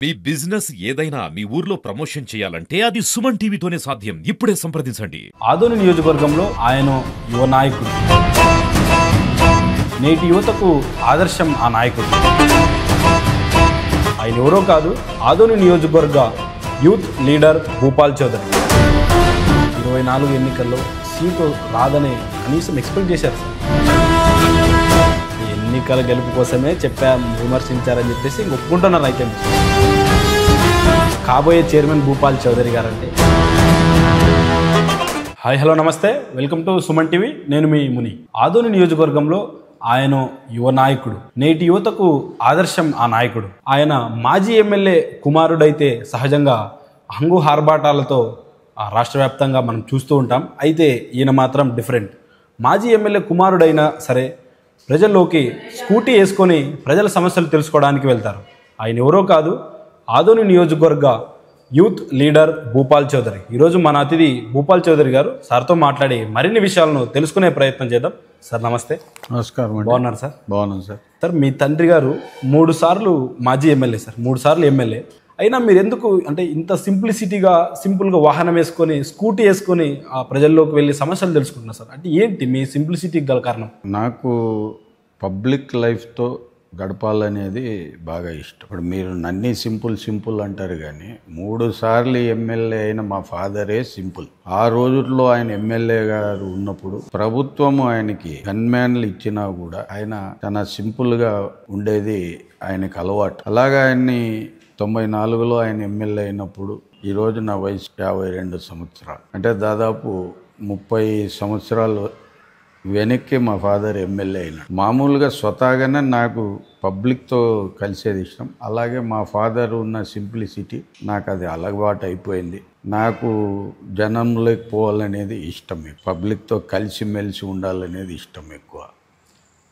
మీ business ఏదైనా మీ ఊర్లో promotion చేయాలంటే అది సుమన్ టీవీతోనే సాధ్యం. ఇప్పుడే సంప్రదించండి. ఆదోని నియోజకవర్గంలో ఆయన యువ నాయకుడు. నేటి యువతకు ఆదర్శం ఆ నాయకుడు. ఆయన ఎవరో కాదు, ఆదోని నియోజకవర్గ యూత్ లీడర్ భూపాల్ చౌదరి. 24 ఎన్నికల్లో సీటు రాదని కనీసం ఎక్స్పెక్ట్ చేశారు సార్. ఎన్నికల గెలుపు కోసమే విమర్శించారని చెప్పేసి ఒప్పుకుంటున్నారు. అయితే కాబోయే చైర్మన్ భూపాల్ చౌదరి గారంటే. Hi, hello, namaste, welcome to Suman TV. నేను మీ ముని. ఆదోని నియోజకవర్గంలో ఆయన యువ నాయకుడు. నేటి యువతకు ఆదర్శం ఆ నాయకుడు. ఆయన మాజీ ఎమ్మెల్యే కుమారుడైతే సహజంగా హంగు హార్బాటాలతో రాష్ట్ర వ్యాప్తంగా మనం చూస్తూ ఉంటాం. అయితే ఈయన మాత్రం డిఫరెంట్. మాజీ ఎమ్మెల్యే కుమారుడైనా సరే ప్రజల్లోకి స్కూటీ వేసుకొని ప్రజల సమస్యలు తెలుసుకోవడానికి వెళ్తారు. ఆయన ఎవరో కాదు, ఆదోని నియోజకవర్గ యూత్ లీడర్ భూపాల్ చౌదరి. ఈరోజు మన అతిథి భూపాల్ చౌదరి గారు. సార్తో మాట్లాడి మరిన్ని విషయాలను తెలుసుకునే ప్రయత్నం చేద్దాం. సార్ నమస్తే. నమస్కారం. బాగున్నారు సార్? బాగున్నాను సార్. సార్, మీ తండ్రి గారు 3 సార్లు మాజీ ఎమ్మెల్యే సార్, 3 సార్లు ఎమ్మెల్యే. అయినా మీరు ఎందుకు అంటే ఇంత సింపుల్గా వాహనం వేసుకొని స్కూటీ వేసుకొని ఆ ప్రజల్లోకి వెళ్ళి సమస్యలు తెలుసుకుంటున్నారు సార్? అంటే ఏంటి మీ సింప్లిసిటీకి గల కారణం? నాకు పబ్లిక్ లైఫ్తో గడపాలనేది బాగా ఇష్టం. ఇప్పుడు మీరు నన్ను సింపుల్ అంటారు, కానీ 3 సార్లు ఎమ్మెల్యే అయిన మా ఫాదరే సింపుల్. ఆ రోజుల్లో ఆయన ఎమ్మెల్యే గారు ఉన్నప్పుడు ప్రభుత్వం ఆయనకి గన్మ్యాన్లు ఇచ్చినా కూడా ఆయన చాలా సింపుల్గా ఉండేది ఆయనకు అలవాటు. అలాగా ఆయన్ని 94లో ఆయన ఎమ్మెల్యే అయినప్పుడు ఈరోజు నా వయసు 52 సంవత్సరాలు. అంటే దాదాపు 30 సంవత్సరాలు వెనక్కి మా ఫాదర్ ఎమ్మెల్యే అయినాడు. మామూలుగా స్వతహాగానే నాకు పబ్లిక్తో కలిసేది ఇష్టం. అలాగే మా ఫాదర్ ఉన్న సింప్లిసిటీ నాకు అది అలవాటు అయిపోయింది. నాకు జనంలోకి పోవాలనేది ఇష్టం, పబ్లిక్తో కలిసిమెలిసి ఉండాలనేది ఇష్టం ఎక్కువ.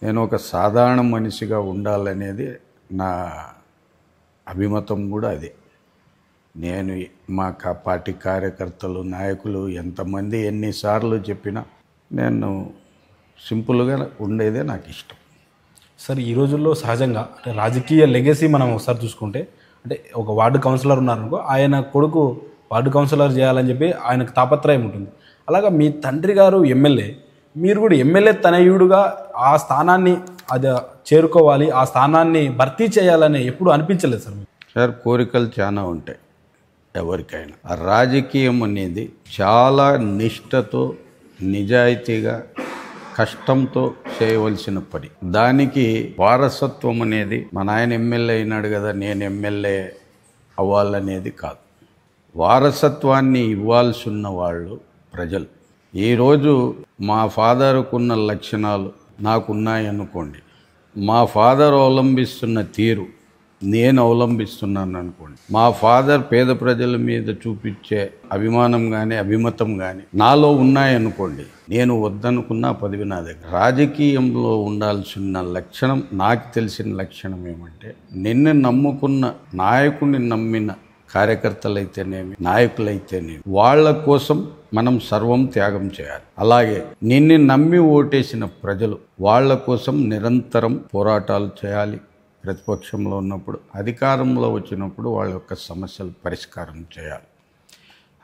నేను ఒక సాధారణ మనిషిగా ఉండాలనేది నా అభిమతం కూడా అదే. నేను మా పార్టీ కార్యకర్తలు, నాయకులు ఎంతమంది ఎన్నిసార్లు చెప్పినా నేను సింపుల్గా ఉండేదే నాకు ఇష్టం. సార్, ఈ రోజుల్లో సహజంగా అంటే రాజకీయ లెగసీ మనం ఒకసారి చూసుకుంటే, అంటే ఒక వార్డు కౌన్సిలర్ ఉన్నారనుకో, ఆయన కొడుకు వార్డు కౌన్సిలర్ చేయాలని చెప్పి ఆయనకు తాపత్రయం ఉంటుంది. అలాగా మీ తండ్రి గారు ఎమ్మెల్యే, మీరు కూడా ఎమ్మెల్యే తనయుడుగా ఆ స్థానాన్ని అది చేరుకోవాలి, ఆ స్థానాన్ని భర్తీ చేయాలని ఎప్పుడు అనిపించలేదు సార్? సార్, కోరికలు చాలా ఉంటాయి ఎవరికైనా. ఆ రాజకీయం అనేది చాలా నిష్ఠతో, నిజాయితీగా, కష్టంతో చేయవలసిన పని. దానికి వారసత్వం అనేది మా నాయన ఎమ్మెల్యే అయినాడు కదా నేను ఎమ్మెల్యే అవ్వాలనేది కాదు. వారసత్వాన్ని ఇవ్వాల్సి ఉన్న వాళ్ళు ప్రజలు. ఈరోజు మా ఫాదర్కున్న లక్షణాలు నాకున్నాయనుకోండి, మా ఫాదర్ అవలంబిస్తున్న తీరు నేను అవలంబిస్తున్నాను అనుకోండి, మా ఫాదర్ పేద ప్రజల మీద చూపించే అభిమానం కానీ అభిమతం కానీ నాలో ఉన్నాయనుకోండి, నేను వద్దనుకున్న పదవి నా దగ్గర. రాజకీయంలో ఉండాల్సిన లక్షణం, నాకు తెలిసిన లక్షణం ఏమంటే, నిన్ను నమ్ముకున్న నాయకుడిని నమ్మిన కార్యకర్తలైతేనేమి, నాయకులైతేనేమి, వాళ్ళ కోసం మనం సర్వం త్యాగం చేయాలి. అలాగే నిన్ను నమ్మి ఓటేసిన ప్రజలు వాళ్ళ కోసం నిరంతరం పోరాటాలు చేయాలి. ప్రతిపక్షంలో ఉన్నప్పుడు, అధికారంలో వచ్చినప్పుడు వాళ్ళ యొక్క సమస్యలు పరిష్కారం చేయాలి.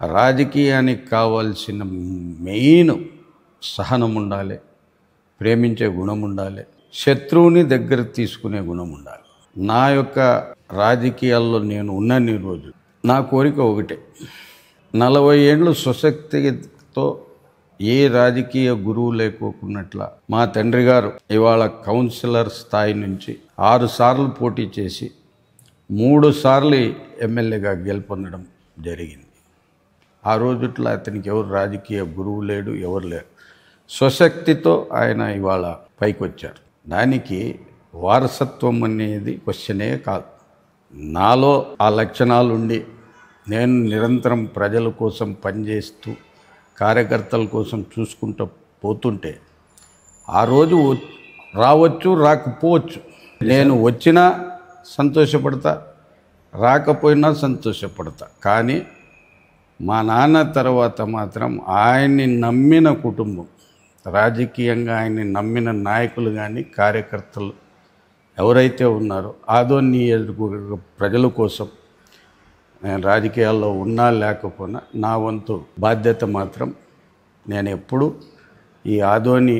రాజకీయానికి కావాల్సిన మెయిన్ సహనం ఉండాలి, ప్రేమించే గుణం ఉండాలి, శత్రువుని దగ్గర తీసుకునే గుణం ఉండాలి. నా యొక్క రాజకీయాల్లో నేను ఉన్నన్ని రోజు నా కోరిక ఒకటే, 40 ఏళ్ళు స్వశక్తితో ఏ రాజకీయ గురువు లేకోకున్నట్ల మా తండ్రి గారు ఇవాళ కౌన్సిలర్ స్థాయి నుంచి 6 సార్లు పోటీ చేసి 3 సార్లు ఎమ్మెల్యేగా గెలుపొందడం జరిగింది. ఆ రోజుట్లో అతనికి ఎవరు రాజకీయ గురువు లేడు, ఎవరు లేరు. స్వశక్తితో ఆయన ఇవాళ పైకి వచ్చారు. దానికి వారసత్వం అనేది క్వశ్చనే కాదు. నాలో ఆ లక్షణాలు ఉండి నేను నిరంతరం ప్రజల కోసం పనిచేస్తూ కార్యకర్తల కోసం చూసుకుంటూ పోతుంటే ఆ రోజు రావచ్చు, రాకపోవచ్చు. నేను వచ్చినా సంతోషపడతా, రాకపోయినా సంతోషపడతా. కానీ మా నాన్న తర్వాత మాత్రం ఆయన్ని నమ్మిన కుటుంబం, రాజకీయంగా ఆయన్ని నమ్మిన నాయకులు కానీ కార్యకర్తలు ఎవరైతే ఉన్నారో ఆదోని నియోజకవర్గ ప్రజల కోసం నేను రాజకీయాల్లో ఉన్నా లేకపోయినా నా వంతు బాధ్యత మాత్రం నేను ఎప్పుడు ఈ ఆదోని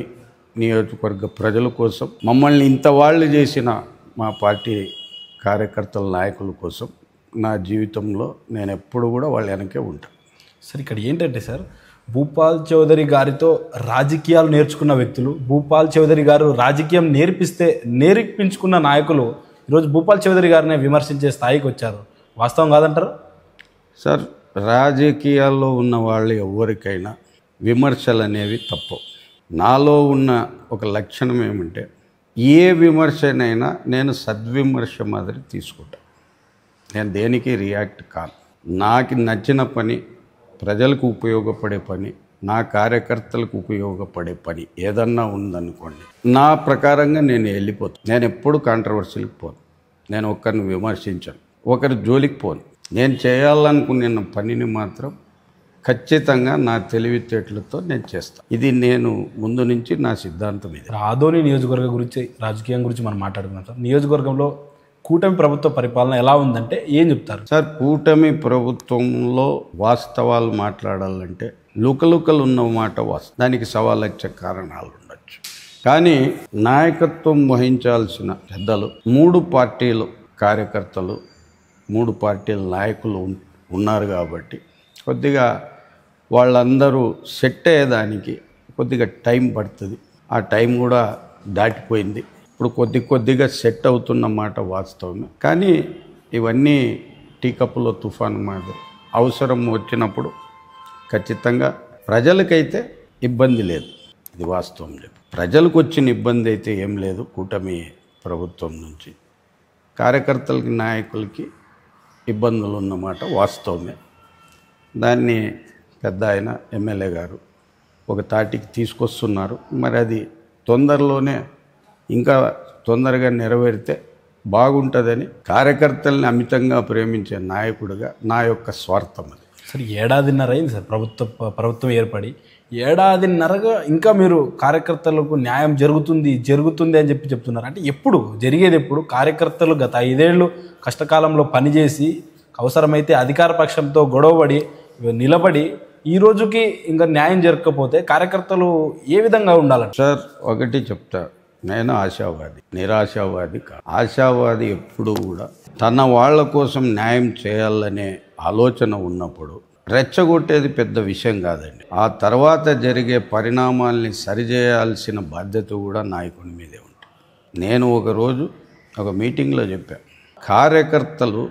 నియోజకవర్గ ప్రజల కోసం, మమ్మల్ని ఇంత వాళ్ళు చేసిన మా పార్టీ కార్యకర్తల నాయకుల కోసం నా జీవితంలో నేను ఎప్పుడు కూడా వాళ్ళ వెనకే ఉంటాను. సార్ ఇక్కడ ఏంటంటే సార్, భూపాల్ చౌదరి గారితో రాజకీయాలు నేర్చుకున్న వ్యక్తులు, భూపాల్ చౌదరి గారు రాజకీయం నేర్పించుకున్న నాయకులు ఈరోజు భూపాల్ చౌదరి గారిని విమర్శించే స్థాయికి వచ్చారు. వాస్తవం కాదంటారు సార్? రాజకీయాల్లో ఉన్న వాళ్ళు ఎవరికైనా విమర్శలు అనేవి తప్పవు. నాలో ఉన్న ఒక లక్షణం ఏమంటే, ఏ విమర్శనైనా నేను సద్విమర్శ మాదిరి తీసుకుంటాను. నేను దేనికి రియాక్ట్ కాను. నాకు నచ్చిన పని, ప్రజలకు ఉపయోగపడే పని, నా కార్యకర్తలకు ఉపయోగపడే పని ఏదన్నా ఉందనుకోండి, నా ప్రకారంగా నేను వెళ్ళిపోతాను. నేను ఎప్పుడు కాంట్రవర్సీలకు పోను. నేను ఒకరిని విమర్శించను, ఒకరి జోలికి పోను. నేను చేయాలనుకున్న పనిని మాత్రం ఖచ్చితంగా నా తెలివితేటలతో నేను చేస్తాను. ఇది నేను ముందు నుంచి నా సిద్ధాంతం ఇది. ఆదోని నియోజకవర్గం గురించి, రాజకీయం గురించి మనం మాట్లాడుకున్నాం సార్. నియోజకవర్గంలో కూటమి ప్రభుత్వ పరిపాలన ఎలా ఉందంటే ఏం చెప్తారు సార్? కూటమి ప్రభుత్వంలో వాస్తవాలు మాట్లాడాలంటే లుకలుకలు ఉన్న మాట వాస్తవం. దానికి సవాలొచ్చే కారణాలు ఉండొచ్చు. కానీ నాయకత్వం వహించాల్సిన పెద్దలు, 3 పార్టీలు కార్యకర్తలు, 3 పార్టీల నాయకులు ఉన్నారు కాబట్టి కొద్దిగా వాళ్ళందరూ సెట్ అయ్యేదానికి కొద్దిగా టైం పడుతుంది. ఆ టైం కూడా దాటిపోయింది. ఇప్పుడు కొద్దిగా సెట్ అవుతున్న మాట వాస్తవమే. కానీ ఇవన్నీ టీ కప్పులో తుఫాను మాదిరి. అవసరం వచ్చినప్పుడు ఖచ్చితంగా ప్రజలకైతే ఇబ్బంది లేదు, ఇది వాస్తవం లేదు. ప్రజలకు వచ్చిన ఇబ్బంది అయితే ఏం లేదు కూటమి ప్రభుత్వం నుంచి. కార్యకర్తలకి, నాయకులకి ఇబ్బందులు ఉన్నమాట వాస్తవమే. దాన్ని పెద్ద ఆయన ఎమ్మెల్యే గారు ఒక తాటికి తీసుకొస్తున్నారు. మరి అది తొందరలోనే, ఇంకా తొందరగా నెరవేరితే బాగుంటుందని కార్యకర్తల్ని అమితంగా ప్రేమించే నాయకుడిగా నా యొక్క స్వార్థం అది. సార్ ఏడాదిన్నర అయింది సార్ ప్రభుత్వం ఏర్పడి. ఏడాదిన్నరగా ఇంకా మీరు కార్యకర్తలకు న్యాయం జరుగుతుంది అని చెప్తున్నారు. అంటే ఎప్పుడు జరిగేది? ఎప్పుడు కార్యకర్తలు గత 5 ఏళ్ళు కష్టకాలంలో పనిచేసి అవసరమైతే అధికార పక్షంతో గొడవపడి నిలబడి ఈ రోజుకి ఇంకా న్యాయం జరగకపోతే కార్యకర్తలు ఏ విధంగా ఉండాలంట? సార్ ఒకటి చెప్తా, నేను ఆశావాది, నిరాశావాది కాదు. ఆశావాది ఎప్పుడు కూడా తన వాళ్ళ కోసం న్యాయం చేయాలనే ఆలోచన ఉన్నప్పుడు రెచ్చగొట్టేది పెద్ద విషయం కాదండి. ఆ తర్వాత జరిగే పరిణామాల్ని సరిచేయాల్సిన బాధ్యత కూడా నాయకుడి మీదే ఉంటుంది. నేను ఒకరోజు ఒక మీటింగ్లో చెప్పాను, కార్యకర్తలు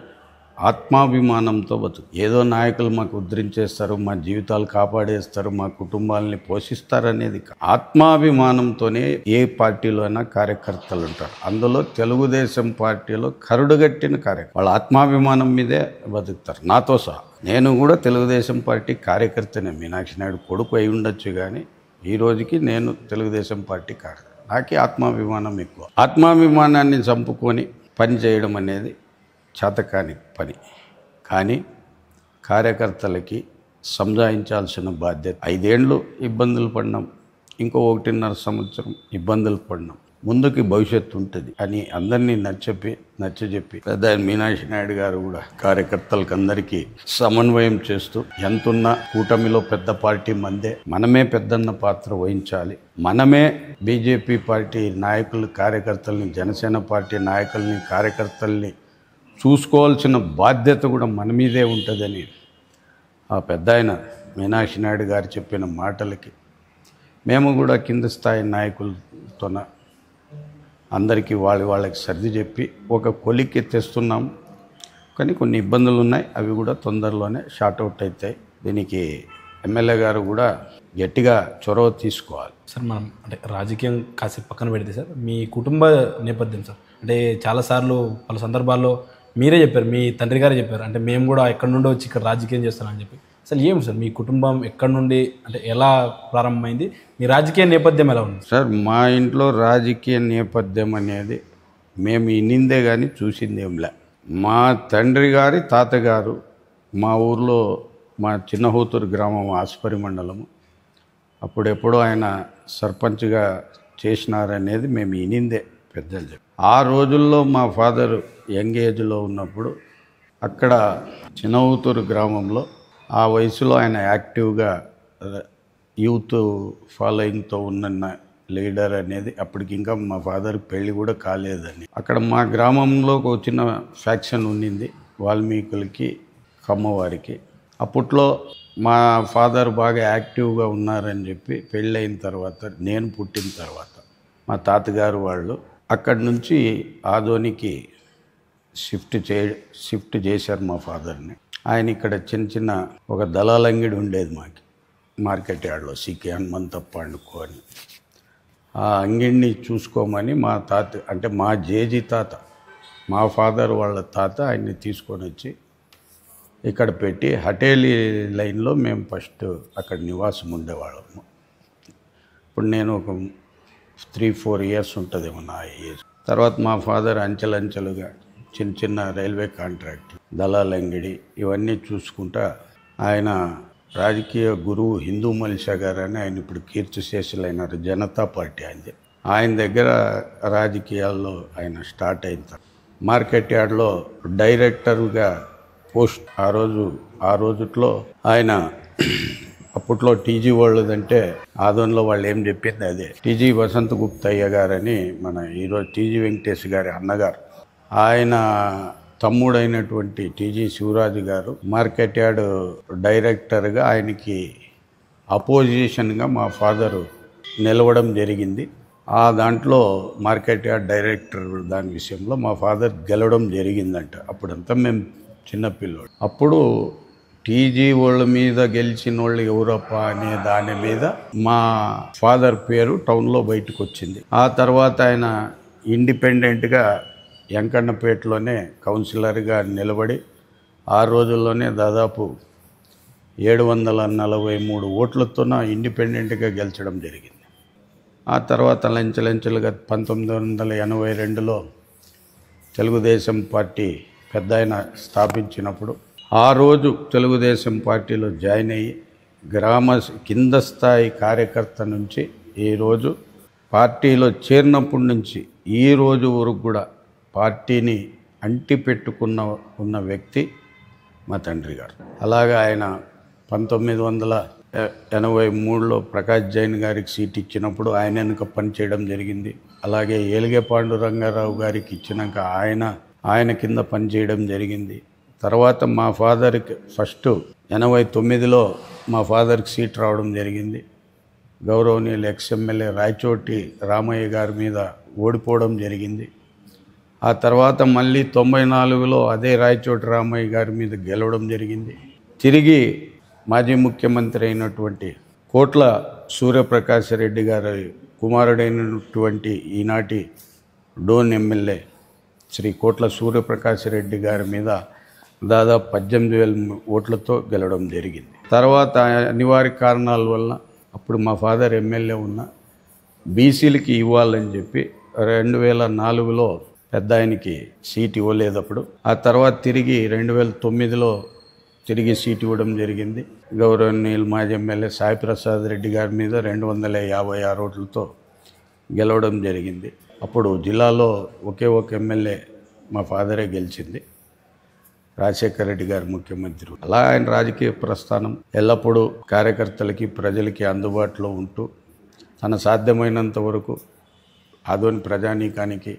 ఆత్మాభిమానంతో బతుకు. ఏదో నాయకులు మాకు ఉద్ధరించేస్తారు, మా జీవితాలు కాపాడేస్తారు, మా కుటుంబాలని పోషిస్తారనేది ఆత్మాభిమానంతోనే ఏ పార్టీలో అయినా కార్యకర్తలు ఉంటారు. అందులో తెలుగుదేశం పార్టీలో కరుడుగట్టిన కార్యకర్తలు వాళ్ళ ఆత్మాభిమానం మీదే బతుకుతారు, నాతో సహా. నేను కూడా తెలుగుదేశం పార్టీ కార్యకర్తనే. మీనాక్షి నాయుడు కొడుకు అయి ఉండొచ్చు, కానీ ఈ రోజుకి నేను తెలుగుదేశం పార్టీ కార్యకర్త. నాకే ఆత్మాభిమానం ఎక్కువ. ఆత్మాభిమానాన్ని చంపుకొని పని చేయడం అనేది చేతకాని పని. కానీ కార్యకర్తలకి సంజాయించాల్సిన బాధ్యత. 5 ఏళ్ళు ఇబ్బందులు పడినాం, ఇంకో 1.5 సంవత్సరం ఇబ్బందులు పడినాం, ముందుకి భవిష్యత్తు ఉంటుంది అని అందరినీ నచ్చజెప్పి పెద్ద మీనాక్షి నాయుడు గారు కూడా కార్యకర్తలకు అందరికీ సమన్వయం చేస్తూ, ఎంతున్నా కూటమిలో పెద్ద పార్టీ మందే, మనమే పెద్దన్న పాత్ర వహించాలి, మనమే బీజేపీ పార్టీ నాయకులు కార్యకర్తల్ని, జనసేన పార్టీ నాయకుల్ని కార్యకర్తల్ని చూసుకోవాల్సిన బాధ్యత కూడా మన మీదే ఉంటుందని ఆ పెద్ద ఆయన మీనాక్షి నాయుడు గారు చెప్పిన మాటలకి మేము కూడా కింద స్థాయి నాయకులతోన అందరికీ వాళ్ళకి సర్ది చెప్పి ఒక కొలిక్కి తెస్తున్నాం. కానీ కొన్ని ఇబ్బందులు ఉన్నాయి, అవి కూడా తొందరలోనే షార్ట్ అవుట్ అవుతాయి. దీనికి ఎమ్మెల్యే గారు కూడా గట్టిగా చొరవ తీసుకోవాలి. సార్ మనం అంటే రాజకీయం కాసేపు పక్కన పెడితే సార్, మీ కుటుంబ నేపథ్యం సార్, అంటే చాలాసార్లు పలు సందర్భాల్లో మీరే చెప్పారు, మీ తండ్రి గారే చెప్పారు, అంటే మేము కూడా ఎక్కడి నుండి వచ్చి ఇక్కడ రాజకీయం చేస్తున్నామని చెప్పి. అసలు ఏమి సార్ మీ కుటుంబం ఎక్కడి నుండి, అంటే ఎలా ప్రారంభమైంది, మీ రాజకీయ నేపథ్యం ఎలా ఉంది సార్? మా ఇంట్లో రాజకీయ నేపథ్యం అనేది మేము ఇన్నిందే కానీ చూసింది ఏంలే. మా తండ్రి గారి తాతగారు మా ఊర్లో, మా చిన్నహూతూరు గ్రామం ఆస్పరి మండలము, అప్పుడెప్పుడో ఆయన సర్పంచ్గా చేసినారనేది మేము ఇనిందే పెద్దలు చెప్పి. ఆ రోజుల్లో మా ఫాదరు యంగ్ ఏజ్లో ఉన్నప్పుడు అక్కడ చినవుతూరు గ్రామంలో ఆ వయసులో ఆయన యాక్టివ్గా యూత్ ఫాలోయింగ్తో ఉన్న లీడర్ అనేది అప్పటికి ఇంకా మా ఫాదర్ పెళ్ళి కూడా కాలేదని. అక్కడ మా గ్రామంలో ఒక చిన్న ఫ్యాక్షన్ ఉండింది, వాల్మీకులకి కమ్మవారికి. అప్పట్లో మా ఫాదర్ బాగా యాక్టివ్గా ఉన్నారని చెప్పి పెళ్ళైన తర్వాత, నేను పుట్టిన తర్వాత మా తాతగారు వాళ్ళు అక్కడి నుంచి ఆదోనికి షిఫ్ట్ చేశారు మా ఫాదర్ని. ఆయన ఇక్కడ చిన్న ఒక దళాలంగిడి ఉండేది మాకు మార్కెట్ యార్డ్లో, సికే హనుమంతప్ప అనుకో అని. ఆ అంగిడిని చూసుకోమని మా తాత, అంటే మా జేజీ తాత, మా ఫాదర్ వాళ్ళ తాత ఆయన్ని తీసుకొని వచ్చి ఇక్కడ పెట్టి హటేలీ లైన్లో మేము ఫస్ట్ అక్కడ నివాసం ఉండేవాళ్ళము. ఇప్పుడు నేను ఒక 3-4 ఇయర్స్ ఉంటుందేమో నా ఏజ్. తర్వాత మా ఫాదర్ అంచెలంచెలుగా చిన్న రైల్వే కాంట్రాక్ట్, దళాలంగిడి ఇవన్నీ చూసుకుంటా ఆయన రాజకీయ గురువు హిందూ మల్షా గారు అని ఆయన ఇప్పుడు కీర్తిశేషులైనారు, జనతా పార్టీ ఆయనది. ఆయన దగ్గర రాజకీయాల్లో ఆయన స్టార్ట్ అయిన మార్కెట్ యార్డ్లో డైరెక్టర్గా పోస్ట్. ఆ రోజుట్లో ఆయన అప్పట్లో టీజీ వాళ్ళదంటే ఆదోన్లో వాళ్ళు ఏం చెప్పింది అదే. టీజీ వసంత గుప్తయ్య గారని మన ఈరోజు టీజీ వెంకటేష్ గారి అన్నగారు, ఆయన తమ్ముడైనటువంటి టీజీ శివరాజు గారు మార్కెట్ యార్డ్ డైరెక్టర్గా ఆయనకి అపోజిషన్గా మా ఫాదరు నిలవడం జరిగింది. ఆ దాంట్లో మార్కెట్ యార్డ్ డైరెక్టర్ దాని విషయంలో మా ఫాదర్ గెలవడం జరిగిందంట. అప్పుడంతా మేము చిన్నపిల్లోడు. అప్పుడు టీజీ వాళ్ళ మీద గెలిచిన వాళ్ళు ఎవరప్ప అనే దాని మీద మా ఫాదర్ పేరు టౌన్లో బయటకు వచ్చింది. ఆ తర్వాత ఆయన ఇండిపెండెంట్గా వెంకన్నపేటలోనే కౌన్సిలర్గా నిలబడి ఆ రోజుల్లోనే దాదాపు 743 ఓట్లతోన ఇండిపెండెంట్గా గెలిచడం జరిగింది. ఆ తర్వాత లంచెలుగా 1982లో తెలుగుదేశం పార్టీ పెద్ద ఆయన స్థాపించినప్పుడు ఆ రోజు తెలుగుదేశం పార్టీలో జాయిన్ అయ్యి కింద స్థాయి కార్యకర్త నుంచి ఈరోజు పార్టీలో చేరినప్పటి నుంచి ఈ రోజు వరకు కూడా పార్టీని ఉన్న వ్యక్తి మా తండ్రి గారు. అలాగా ఆయన 1983లో ప్రకాష్ జైన్ గారికి సీట్ ఇచ్చినప్పుడు ఆయన వెనుక పనిచేయడం జరిగింది. అలాగే ఏలిగే పాండురంగారావు గారికి ఇచ్చినాక ఆయన కింద పనిచేయడం జరిగింది. తర్వాత మా ఫాదర్కి ఫస్ట్ 89లో మా ఫాదర్కి సీట్ రావడం జరిగింది. గౌరవనీయులు ఎక్స్ఎమ్మెల్యే రాయచోటి రామయ్య గారి మీద ఓడిపోవడం జరిగింది. ఆ తర్వాత మళ్ళీ 94లో అదే రాయచోటి రామయ్య గారి మీద గెలవడం జరిగింది. తిరిగి మాజీ ముఖ్యమంత్రి అయినటువంటి కోట్ల సూర్యప్రకాశ్ రెడ్డి గారి కుమారుడైనటువంటి ఈనాటి డోన్ ఎమ్మెల్యే శ్రీ కోట్ల సూర్యప్రకాశ్ రెడ్డి గారి మీద దాదాపు 18,000 ఓట్లతో గెలవడం జరిగింది. తర్వాత అనివార్య కారణాల వల్ల అప్పుడు మా ఫాదర్ ఎమ్మెల్యే ఉన్న బీసీలకి ఇవ్వాలని చెప్పి 2004లో పెద్ద ఆయనకి సీట్ ఇవ్వలేదప్పుడు. ఆ తర్వాత తిరిగి 2009లో తిరిగి సీట్ ఇవ్వడం జరిగింది. గౌరవనీయులు మాజీ ఎమ్మెల్యే సాయిప్రసాద్ రెడ్డి గారి మీద 256 ఓట్లతో గెలవడం జరిగింది. అప్పుడు జిల్లాలో ఒకే ఒక ఎమ్మెల్యే మా ఫాదరే గెలిచింది, రాజశేఖర రెడ్డి గారు ముఖ్యమంత్రి. అలా ఆయన రాజకీయ ప్రస్థానం ఎల్లప్పుడూ కార్యకర్తలకి ప్రజలకి అందుబాటులో ఉంటూ తన సాధ్యమైనంత వరకు ఆదోని ప్రజానీకానికి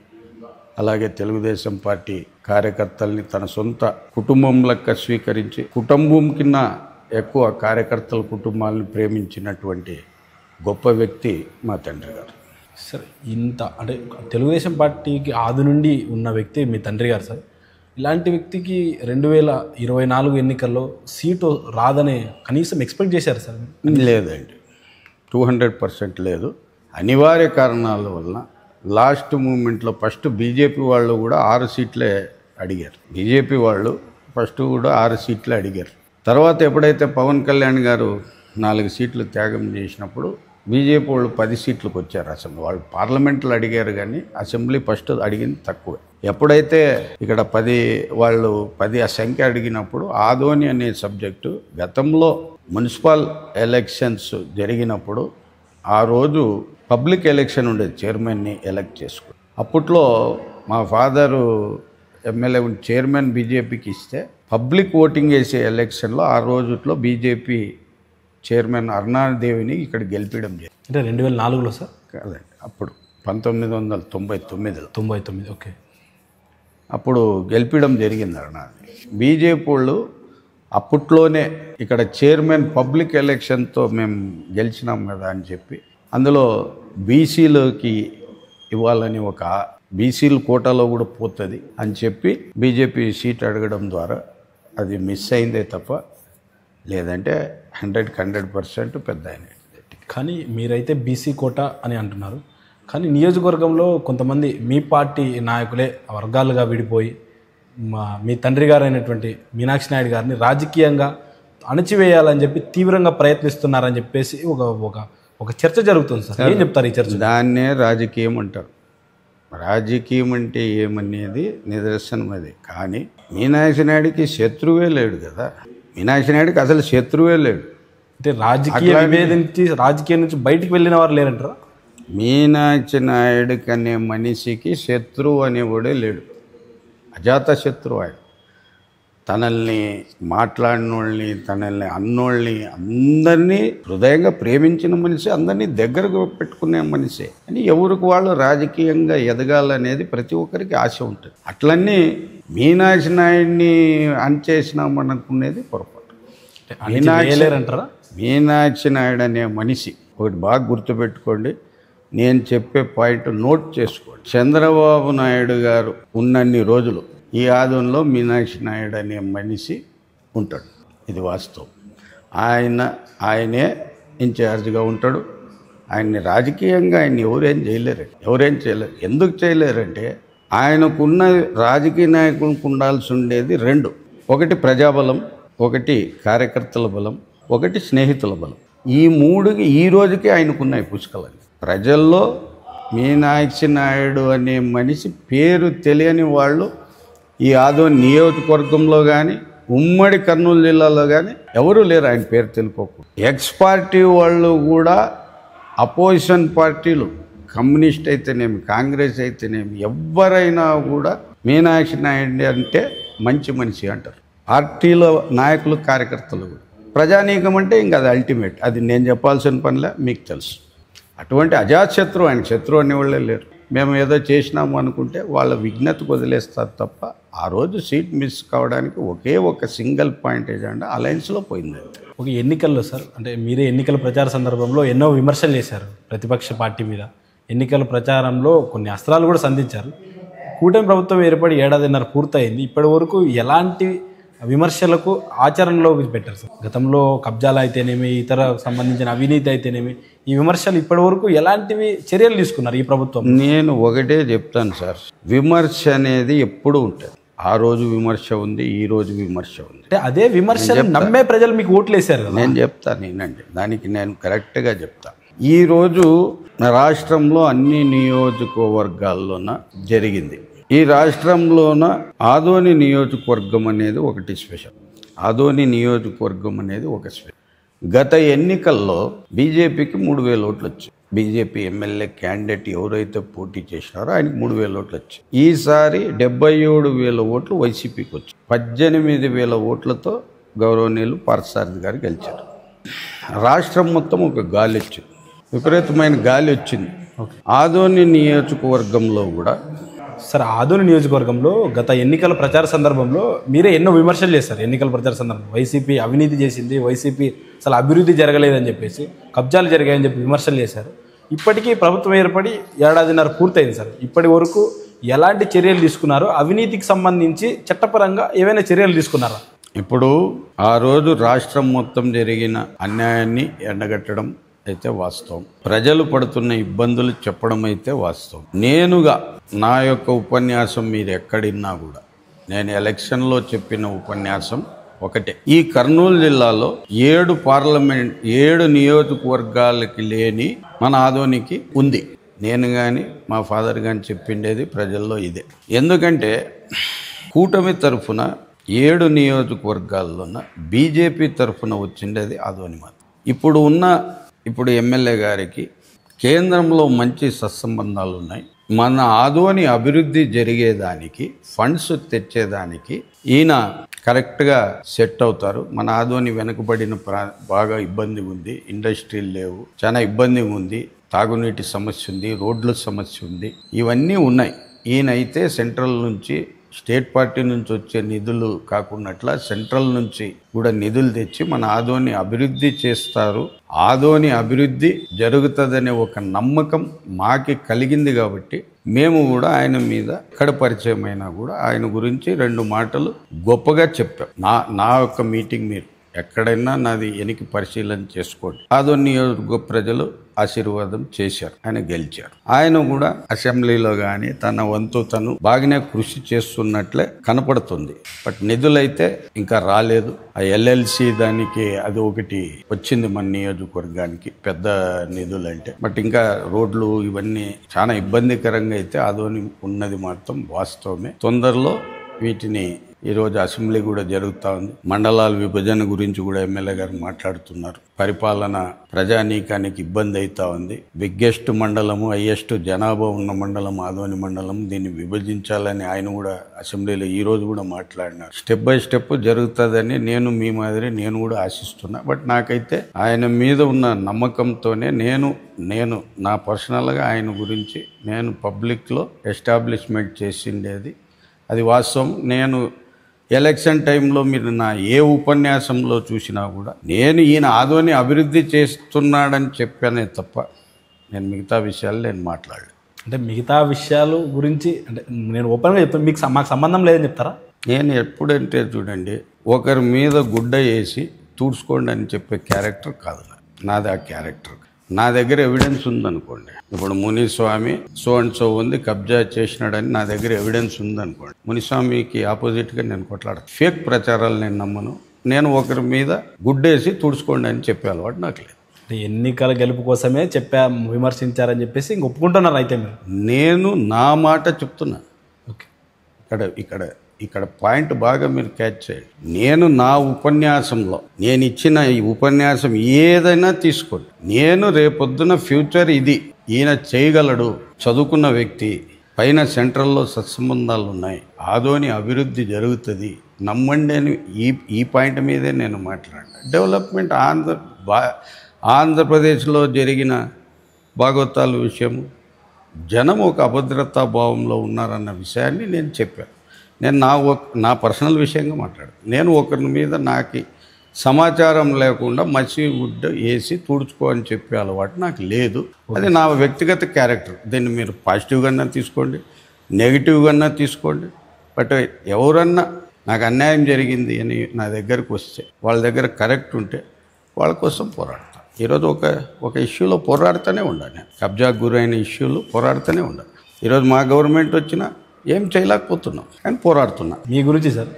అలాగే తెలుగుదేశం పార్టీ కార్యకర్తల్ని తన సొంత కుటుంబం లెక్క స్వీకరించి కుటుంబం కింద ఎక్కువ కార్యకర్తల కుటుంబాలను ప్రేమించినటువంటి గొప్ప వ్యక్తి మా తండ్రి గారు. సార్ ఇంత అంటే తెలుగుదేశం పార్టీకి ఆది నుండి ఉన్న వ్యక్తి మీ తండ్రి గారు. సార్ ఇలాంటి వ్యక్తికి 2024 ఎన్నికల్లో సీటు రాదనే కనీసం ఎక్స్పెక్ట్ చేశారు సార్? లేదండి, 200% లేదు. అనివార్య కారణాల వలన లాస్ట్ మూమెంట్లో ఫస్ట్ బీజేపీ వాళ్ళు కూడా 6 సీట్లే అడిగారు. బీజేపీ వాళ్ళు ఫస్ట్ కూడా 6 సీట్లే అడిగారు. తర్వాత ఎప్పుడైతే పవన్ కళ్యాణ్ గారు 4 సీట్లు త్యాగం చేసినప్పుడు బీజేపీ వాళ్ళు 10 సీట్లకు వచ్చారు. అసెంబ్లీ వాళ్ళు పార్లమెంట్లో అడిగారు కానీ అసెంబ్లీ ఫస్ట్ అడిగింది తక్కువే. ఎప్పుడైతే ఇక్కడ 10 ఆ సంఖ్య అడిగినప్పుడు ఆదోని అనే సబ్జెక్టు గతంలో మున్సిపల్ ఎలక్షన్స్ జరిగినప్పుడు ఆ రోజు పబ్లిక్ ఎలక్షన్ ఉండేది, చైర్మన్ని ఎలక్ట్ చేసుకుని. అప్పట్లో మా ఫాదరు ఎమ్మెల్యే చైర్మన్ బీజేపీకి ఇస్తే పబ్లిక్ ఓటింగ్ వేసే ఎలక్షన్లో ఆ రోజుట్లో బీజేపీ చైర్మన్ అరుణాదేవిని ఇక్కడ గెలిపించడం జరిగింది. అంటే 2004లో సార్? కాదండి, అప్పుడు 1999లో. 99, ఓకే. అప్పుడు గెలిపించడం జరిగింది అరుణాదేవి. బీజేపీ వాళ్ళు అప్పట్లోనే ఇక్కడ చైర్మన్ పబ్లిక్ ఎలక్షన్తో మేము గెలిచినాం కదా అని చెప్పి అందులో బీసీలోకి ఇవ్వాలని ఒక బీసీల కోటాలో కూడా పోతుంది అని చెప్పి బీజేపీ సీట్ అడగడం ద్వారా అది మిస్ అయిందే తప్ప లేదంటే 100% పెద్ద అయినది. కానీ మీరైతే బీసీ కోట అని అంటున్నారు, కానీ నియోజకవర్గంలో కొంతమంది మీ పార్టీ నాయకులే వర్గాలుగా విడిపోయి మీ తండ్రి గారు అయినటువంటి మీనాక్షి నాయుడు గారిని రాజకీయంగా అణచివేయాలని చెప్పి తీవ్రంగా ప్రయత్నిస్తున్నారని చెప్పేసి ఒక చర్చ జరుగుతుంది సార్. ఏం చెప్తారు ఈ చర్చ? దాన్నే రాజకీయం అంటారు. రాజకీయం అంటే ఏమనేది నిదర్శనం అది. కానీ మీనాక్షి నాయుడికి శత్రువే లేడు కదా. మీనాక్షి నాయుడికి అసలు శత్రువే లేడు. అంటే రాజకీయం నుంచి బయటికి వెళ్ళిన వారు లేరంటారా? మీనాక్షి నాయుడికి అనే మనిషికి శత్రువు అనేవాడే లేడు. అజాత శత్రువు ఆయన. తనల్ని మాట్లాడినోళ్ళని, తనల్ని అన్నోళ్ళని అందరినీ హృదయంగా ప్రేమించిన మనిషి, అందరినీ దగ్గరకు పెట్టుకునే మనిషి. అని ఎవరికి వాళ్ళు రాజకీయంగా ఎదగాలనేది ప్రతి ఒక్కరికి ఆశ ఉంటుంది. అట్లన్నీ మీనాక్షి నాయుడిని అణచేసినామనుకునేది పొరపాటు. మీనాక్షి నాయుడు అనే మనిషి ఒకటి బాగా గుర్తుపెట్టుకోండి, నేను చెప్పే పాయింట్ నోట్ చేసుకోండి. చంద్రబాబు నాయుడు గారు ఉన్నన్ని రోజులు ఈ ఆదంలో మీనాక్షి నాయుడు అనే మనిషి ఉంటాడు. ఇది వాస్తవం. ఆయనే ఇన్ఛార్జ్గా ఉంటాడు. ఆయన్ని రాజకీయంగా ఎవరేం చేయలేరు. ఎందుకు చేయలేరంటే ఆయనకున్న రాజకీయ నాయకులకు ఉండాల్సి ఉండేది రెండు. ఒకటి ప్రజాబలం, ఒకటి కార్యకర్తల బలం, ఒకటి స్నేహితుల బలం. ఈ మూడుకి ఈ రోజుకి ఆయనకున్నాయి పుష్కలంగా. ప్రజల్లో మీనాక్షి నాయుడు అనే మనిషి పేరు తెలియని వాళ్ళు ఈ ఆదోని నియోజకవర్గంలో కానీ ఉమ్మడి కర్నూలు జిల్లాలో కానీ ఎవరూ లేరు ఆయన పేరు తెలుసుకోకుండా. ఎక్స్ పార్టీ వాళ్ళు కూడా, అపోజిషన్ పార్టీలు, కమ్యూనిస్ట్ అయితేనేమి, కాంగ్రెస్ అయితేనేమి, ఎవరైనా కూడా మీనాక్షి నాయుడు అంటే మంచి మనిషి అంటారు. పార్టీలో నాయకులు, కార్యకర్తలు కూడా. ప్రజానీకం అంటే ఇంకా అది అల్టిమేట్. అది నేను చెప్పాల్సిన పనిలే, మీకు తెలుసు. అటువంటి అజాతశత్రువు, ఆయన శత్రువు అనేవాళ్ళే లేరు. మేము ఏదో చేసినాము అనుకుంటే వాళ్ళ విఘ్నతకు వదిలేస్తారు తప్ప ఆ రోజు సీట్ మిస్ కావడానికి ఒకే ఒక సింగిల్ పాయింట్ ఏజెండా అలయన్స్లో పోయిందండి. ఒక ఎన్నికల్లో సార్, అంటే మీరే ఎన్నికల ప్రచార సందర్భంలో ఎన్నో విమర్శలు చేశారు ప్రతిపక్ష పార్టీ మీద. ఎన్నికల ప్రచారంలో కొన్ని అస్త్రాలు కూడా సంధించారు. కూటమి ప్రభుత్వం ఏర్పడి 1.5 ఏళ్ల పూర్తయింది. ఇప్పటి వరకు ఎలాంటి విమర్శలకు ఆచరణలో పెట్టారు సార్? గతంలో కబ్జాలు అయితేనేమి, ఇతర సంబంధించిన అవినీతి అయితేనేమి, ఈ విమర్శలు ఇప్పటి వరకు ఎలాంటివి చర్యలు తీసుకున్నారు ఈ ప్రభుత్వం? నేను ఒకటే చెప్తాను సార్, విమర్శ అనేది ఎప్పుడు ఉంటుంది. ఆ రోజు విమర్శ ఉంది, ఈ రోజు విమర్శ ఉంది. అంటే అదే విమర్శ నమ్మే ప్రజలు మీకు ఓట్లు వేశారు కదా. నేను చెప్తాను, నేనండి దానికి నేను కరెక్ట్గా చెప్తాను. ఈరోజు రాష్ట్రంలో అన్ని నియోజకవర్గాల్లోన జరిగింది. ఈ రాష్ట్రంలోన ఆదోని నియోజకవర్గం అనేది ఒకటి స్పెషల్. ఆదోని నియోజకవర్గం అనేది ఒక స్పెషల్. గత ఎన్నికల్లో బీజేపీకి 3,000 ఓట్లు వచ్చాయి. బీజేపీ ఎమ్మెల్యే క్యాండిడేట్ ఎవరైతే పోటీ చేసినారో ఆయనకి 3,000 ఓట్లు వచ్చాయి. ఈసారి 77,000 ఓట్లు వైసీపీకి వచ్చాయి. 18,000 ఓట్లతో గౌరవనీయులు పార్థసారథి గారు గెలిచారు. రాష్ట్రం మొత్తం ఒక గాలి వచ్చింది, విపరీతమైన గాలి వచ్చింది. ఆదోని నియోజకవర్గంలో కూడా సార్, ఆదోని నియోజకవర్గంలో గత ఎన్నికల ప్రచార సందర్భంలో మీరే ఎన్నో విమర్శలు చేశారు. ఎన్నికల ప్రచార సందర్భంలో వైసీపీ అవినీతి చేసింది, వైసీపీ అసలు అభివృద్ధి జరగలేదని చెప్పేసి, కబ్జాలు జరిగాయని చెప్పి విమర్శలు చేశారు. ఇప్పటికీ ప్రభుత్వం ఏర్పడి 1.5 ఏళ్ల పూర్తయింది సార్. ఇప్పటి వరకు ఎలాంటి చర్యలు తీసుకున్నారు? అవినీతికి సంబంధించి చట్టపరంగా ఏవైనా చర్యలు తీసుకున్నారా? ఇప్పుడు ఆ రోజు రాష్ట్రం మొత్తం జరిగిన అన్యాయాన్ని ఎండగట్టడం అయితే వాస్తవం. ప్రజలు పడుతున్న ఇబ్బందులు చెప్పడం అయితే వాస్తవం. నేనుగా నా యొక్క ఉపన్యాసం మీరు ఎక్కడిన్నా కూడా, నేను ఎలక్షన్లో చెప్పిన ఉపన్యాసం ఒకటే. ఈ కర్నూలు జిల్లాలో 7 నియోజకవర్గాలకి లేని మన ఆదోనికి ఉంది. నేను కానీ మా ఫాదర్ కానీ చెప్పిండేది ప్రజల్లో ఇదే. ఎందుకంటే కూటమి తరఫున 7 నియోజకవర్గాల్లోన బీజేపీ తరఫున వచ్చిండేది ఆదోని మాత్రం. ఇప్పుడు ఎమ్మెల్యే గారికి కేంద్రంలో మంచి సత్సంబంధాలు ఉన్నాయి. మన ఆదోని అభివృద్ధి జరిగేదానికి ఫండ్స్ తెచ్చేదానికి ఈయన కరెక్ట్గా సెట్ అవుతారు. మన ఆదోని వెనుకబడిన బాగా ఇబ్బంది ఉంది, ఇండస్ట్రీలు లేవు, చాలా ఇబ్బంది ఉంది, తాగునీటి సమస్య ఉంది, రోడ్ల సమస్య ఉంది, ఇవన్నీ ఉన్నాయి. ఈయనైతే సెంట్రల్ నుంచి స్టేట్ పార్టీ నుంచి వచ్చే నిధులు కాకున్నట్ల సెంట్రల్ నుంచి కూడా నిధులు తెచ్చి మన ఆదోని అభివృద్ధి చేస్తారు. ఆదోని అభివృద్ధి జరుగుతుందనే ఒక నమ్మకం మాకి కలిగింది కాబట్టి మేము కూడా ఆయన మీద ఎక్కడ పరిచయం అయినా కూడా ఆయన గురించి 2 మాటలు గొప్పగా చెప్పాం. నా యొక్క మీటింగ్ మీరు ఎక్కడైనా నాది వెనక్కి పరిశీలన చేసుకోండి. ఆదోని నియోజకవర్గ ప్రజలు ఆశీర్వాదం చేశారు, ఆయన గెలిచారు. ఆయన కూడా అసెంబ్లీలో కానీ తన వంతు తను బాగానే కృషి చేస్తున్నట్లే కనపడుతుంది. బట్ నిధులైతే ఇంకా రాలేదు. ఆ ఎల్ఎల్సి దానికి అది ఒకటి వచ్చింది మన నియోజకవర్గానికి పెద్ద నిధులు అంటే. బట్ ఇంకా రోడ్లు ఇవన్నీ చాలా ఇబ్బందికరంగా అయితే ఆదోని ఉన్నది మాత్రం వాస్తవమే. తొందరలో వీటిని ఈరోజు అసెంబ్లీ కూడా జరుగుతూ ఉంది. మండలాల విభజన గురించి కూడా ఎమ్మెల్యే గారు మాట్లాడుతున్నారు. పరిపాలన ప్రజానీకానికి ఇబ్బంది అవుతా ఉంది. బిగ్గెస్ట్ మండలము, హైయెస్ట్ జనాభా ఉన్న మండలం ఆదోని మండలం, దీన్ని విభజించాలని ఆయన కూడా అసెంబ్లీలో ఈ రోజు కూడా మాట్లాడినారు. స్టెప్ బై స్టెప్ జరుగుతుందని మీ మాదిరి నేను కూడా ఆశిస్తున్నా. బట్ నాకైతే ఆయన మీద ఉన్న నమ్మకంతోనే నేను నా పర్సనల్గా ఆయన గురించి నేను పబ్లిక్లో ఎస్టాబ్లిష్మెంట్ చేసిండేది అది వాస్తవం. నేను ఎలక్షన్ టైంలో మీరు నా ఏ ఉపన్యాసంలో చూసినా కూడా నేను ఈయన ఆదోని అభివృద్ధి చేస్తున్నాడని చెప్పానే తప్ప నేను మిగతా విషయాలు మాట్లాడలేదు. అంటే మిగతా విషయాలు గురించి అంటే నేను ఓపెన్గా చెప్తాను, మాకు సంబంధం లేదని చెప్తారా? నేను ఎప్పుడంటే చూడండి, ఒకరి మీద గుడ్డ వేసి తుడుచుకోండి అని చెప్పే క్యారెక్టర్ కాదు నాది. ఆ క్యారెక్టర్ నా దగ్గర ఎవిడెన్స్ ఉందనుకోండి, ఇప్పుడు మునిస్వామి సో అండ్ సో ఉంది కబ్జా చేసినాడని నా దగ్గర ఎవిడెన్స్ ఉందనుకోండి, మునిస్వామికి ఆపోజిట్గా నేను కొట్లాడతాను. ఫేక్ ప్రచారాలు నేను నమ్మను. నేను ఒకరి మీద గుడ్డేసి తుడుచుకోండి అని చెప్పే అలవాటు నాకు లేదు. ఎన్నికల గెలుపు కోసమే విమర్శించారని చెప్పేసి ఇంక ఒప్పుకుంటున్నారు అయితే మీరు? నేను నా మాట చెప్తున్నా. ఓకే, ఇక్కడ పాయింట్ బాగా మీరు క్యాచ్ చేయండి. నేను నా ఉపన్యాసంలో నేను ఇచ్చిన ఈ ఉపన్యాసం ఏదైనా తీసుకోండి. నేను రేపొద్దున ఫ్యూచర్ ఇది ఈయన చేయగలడు, చదువుకున్న వ్యక్తి, పైన సెంట్రల్లో సత్సంబంధాలు ఉన్నాయి, ఆదోని అభివృద్ధి జరుగుతుంది, నమ్మండి అని ఈ పాయింట్ మీదే నేను మాట్లాడినా. డెవలప్మెంట్ ఆంధ్రప్రదేశ్లో జరిగిన భాగవతాల విషయము, జనం ఒక అభద్రతా భావంలో ఉన్నారన్న విషయాన్ని నేను చెప్పాను. నేను నా పర్సనల్ విషయంగా మాట్లాడాను. నేను ఒకరి మీద నాకు సమాచారం లేకుండా మసి గుడ్డ వేసి తుడుచుకో అని చెప్పే అలవాటు నాకు లేదు. అది నా వ్యక్తిగత క్యారెక్టర్. దీన్ని మీరు పాజిటివ్గా తీసుకోండి, నెగిటివ్గా తీసుకోండి. బట్ ఎవరన్నా నాకు అన్యాయం జరిగింది అని నా దగ్గరకు వస్తే, వాళ్ళ దగ్గర కరెక్ట్ ఉంటే వాళ్ళ కోసం పోరాడతాను. ఈరోజు ఒక ఇష్యూలో పోరాడుతూనే ఉండాలి. నేను కబ్జాకు గురైన ఇష్యూలు పోరాడుతూనే ఉండాలి. ఈరోజు మా గవర్నమెంట్ వచ్చినా ఏం చేయలేకపోతున్నాం కానీ పోరాడుతున్నాం. మీ గురించి సార్,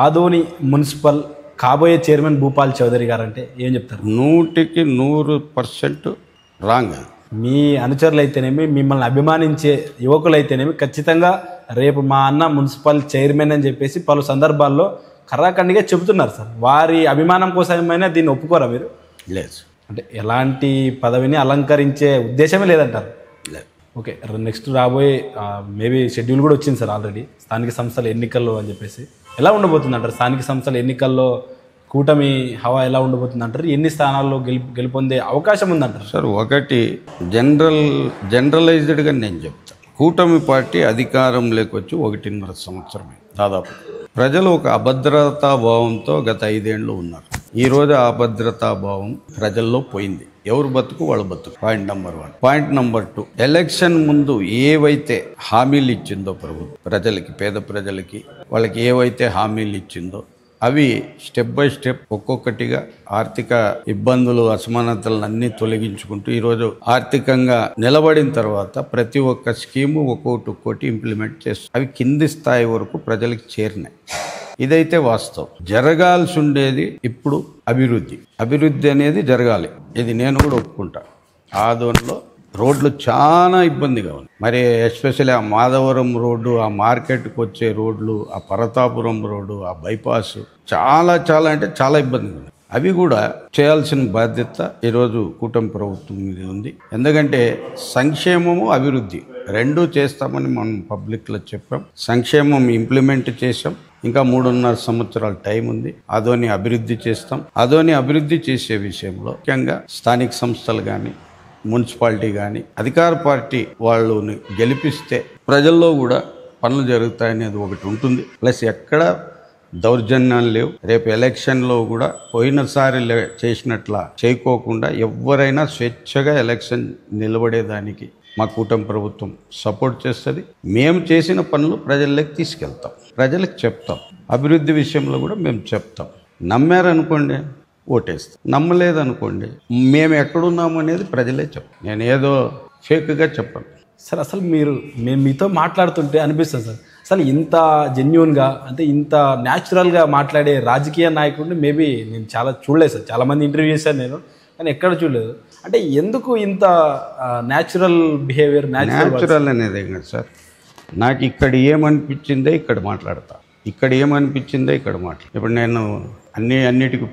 ఆదోని మున్సిపల్ కాబోయే చైర్మన్ భూపాల్ చౌదరి గారు అంటే ఏం చెప్తారు? 100% రాంగ్. మీ అనుచరులు అయితేనేమి, మిమ్మల్ని అభిమానించే యువకులైతేనేమి ఖచ్చితంగా రేపు మా అన్న మున్సిపల్ చైర్మన్ అని చెప్పేసి పలు సందర్భాల్లో కర్రాఖండిగా చెబుతున్నారు సార్. వారి అభిమానం కోసమైనా దీన్ని ఒప్పుకోరా మీరు? లేదు. అంటే ఎలాంటి పదవిని అలంకరించే ఉద్దేశమే లేదంటారు? లేదు. ఓకే, నెక్స్ట్ రాబోయే మేబీ షెడ్యూల్ కూడా వచ్చింది సార్ ఆల్రెడీ, స్థానిక సంస్థల ఎన్నికల్లో అని చెప్పేసి. ఎలా ఉండబోతుంది అంటారు స్థానిక సంస్థల ఎన్నికల్లో కూటమి హవా ఎలా ఉండబోతుంది అంటారు? ఎన్ని స్థానాల్లో గెలుపొందే అవకాశం ఉందంటారు? సార్, ఒకటి జనరలైజ్డ్గా నేను చెప్తాను. కూటమి పార్టీ అధికారంలోకి వచ్చి 1.5 సంవత్సరమే దాదాపు. ప్రజలు ఒక అభద్రతా భావంతో గత 5 ఏళ్ళు ఉన్నారు. ఈరోజు ఆ అభద్రతా భావం ప్రజల్లో పోయింది. ఎవరు బతుకు వాళ్ళ బతుకు. Point number 1. Point number 2, election ముందు ఏవైతే హామీలు ఇచ్చిందో ప్రభుత్వం ప్రజలకి, పేద ప్రజలకి, వాళ్ళకి ఏవైతే హామీలు ఇచ్చిందో అవి స్టెప్ బై స్టెప్ ఒక్కొక్కటిగా ఆర్థిక ఇబ్బందులు, అసమానతలను అన్నీ తొలగించుకుంటూ ఈరోజు ఆర్థికంగా నిలబడిన తర్వాత ప్రతి ఒక్క స్కీము ఒక్కొక్కటి ఇంప్లిమెంట్ చేస్తూ అవి కింది స్థాయి వరకు ప్రజలకు చేరినాయి. ఇదైతే వాస్తవం. జరగాల్సి ఉండేది ఇప్పుడు అభివృద్ధి అనేది జరగాలి. ఇది నేను కూడా ఒప్పుకుంటా. ఆదోన్లో రోడ్లు చాలా ఇబ్బందిగా ఉంది. మరి ఎస్పెషల్లీ ఆ మాధవరం రోడ్డు, ఆ మార్కెట్కి వచ్చే రోడ్లు, ఆ పరతాపురం రోడ్డు, ఆ బైపాస్ చాలా అంటే చాలా ఇబ్బందిగా ఉంది. అవి కూడా చేయాల్సిన బాధ్యత ఈరోజు కూటమి ప్రభుత్వం మీద ఉంది. ఎందుకంటే సంక్షేమము అభివృద్ధి రెండూ చేస్తామని మనం పబ్లిక్లో చెప్పాం. సంక్షేమం ఇంప్లిమెంట్ చేసాం. ఇంకా 3.5 సంవత్సరాల టైం ఉంది. అదోని అభివృద్ధి చేస్తాం. అదోని అభివృద్ధి చేసే విషయంలో ముఖ్యంగా స్థానిక సంస్థలు కానీ మున్సిపాలిటీ కానీ అధికార పార్టీ వాళ్ళని గెలిపిస్తే ప్రజల్లో కూడా పనులు జరుగుతాయనేది ఒకటి ఉంటుంది. ప్లస్ ఎక్కడ దౌర్జన్యాలు లేవు. రేపు ఎలక్షన్లో కూడా పోయినసారి చేసినట్లా చేయకోకుండా ఎవరైనా స్వేచ్ఛగా ఎలక్షన్ నిలబడేదానికి మా కూటమి ప్రభుత్వం సపోర్ట్ చేస్తుంది. మేము చేసిన పనులు ప్రజల్లోకి తీసుకెళ్తాం, ప్రజలకు చెప్తాం. అభివృద్ధి విషయంలో కూడా మేము చెప్తాం. నమ్మారనుకోండి ఓటేస్తాం, నమ్మలేదనుకోండి మేము ఎక్కడున్నాము అనేది ప్రజలే చెప్తాం. నేను ఏదో ఫేక్గా చెప్పను సార్. అసలు మేము మీతో మాట్లాడుతుంటే అనిపిస్తుంది సార్, అసలు ఇంత జెన్యున్గా అంటే ఇంత న్యాచురల్గా మాట్లాడే రాజకీయ నాయకుడిని మేబీ నేను చాలా చూడలేదు సార్. చాలామంది ఇంటర్వ్యూ చేశాను నేను, కానీ ఎక్కడ చూడలేదు. అంటే ఎందుకు ఇంత న్యాచురల్ బిహేవియర్? న్యాచురల్ అనేది కదా సార్. నాకు ఇక్కడ ఏమనిపించిందే ఇక్కడ మాట్లాడతా, ఇక్కడ ఏమనిపించిందే ఇక్కడ మాట్లాడతా. ఇప్పుడు నేను అన్నిటికీ